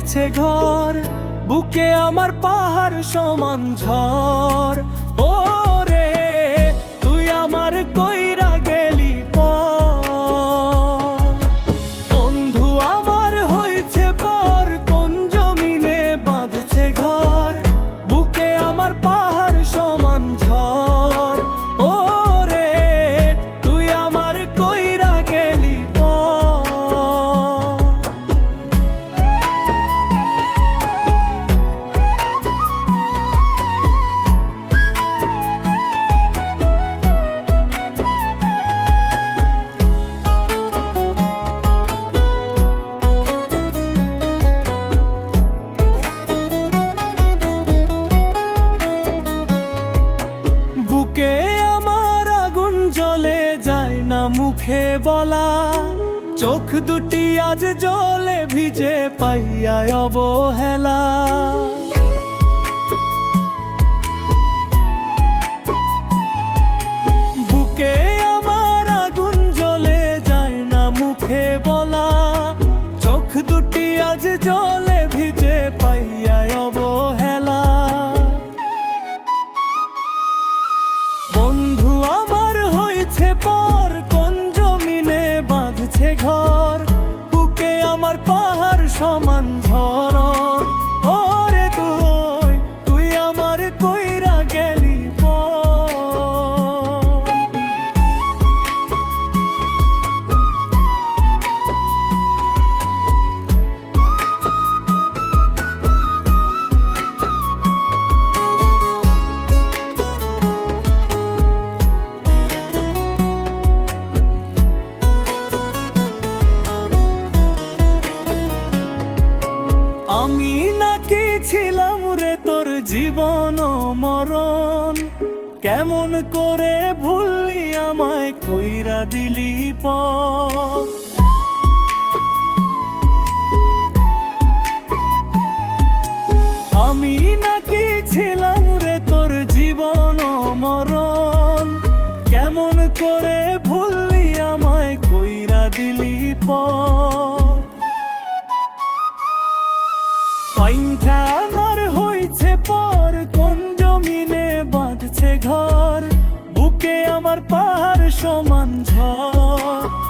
হয়েছে ঘর, বুকে আমার পাহাড় সমান ঝড়। ও রে তুই আমার কইরা গেলি পর, বন্ধু আমার হয়েছে পর, কোন জমিনে বাঁধছে ঘর, বুকে আমার পাহাড় সমান ঝড়। ও রে তুই আমার কইরা গেলি পর। বুকে আমার আগুন জ্বলে যায় না মুখে বলা, চোখ দুটি আজ জলে ভিজে পাইয়া অবহেলা। বুকে আমার আগুন জ্বলে যায় না মুখে বলা, চোখ দুটি আজ জলে ভিজে পাইয়া অবহেলা। বন্ধু আমার হয়েছে পর, কোন জমিনে বাঁধছে ঘর, বুকে আমার পাহাড় সমান ধরন। ওরে তুই তুই আমার কইরা গেলি পর। আমি নাকি ছিলাম রে তোর জীবন মরণ, কেমন করে ভুললি আমায় কইরা দিলি পর। আমি নাকি ছিলাম রে তোর জীবন মরণ, কেমন করে ভুললি আমায় কইরা দিলি পর। পাইনটা আমার হয়েছে পর, কোন জমিনে বাঁধছে ঘর, বুকে আমার পাহাড় সমান ঝড়।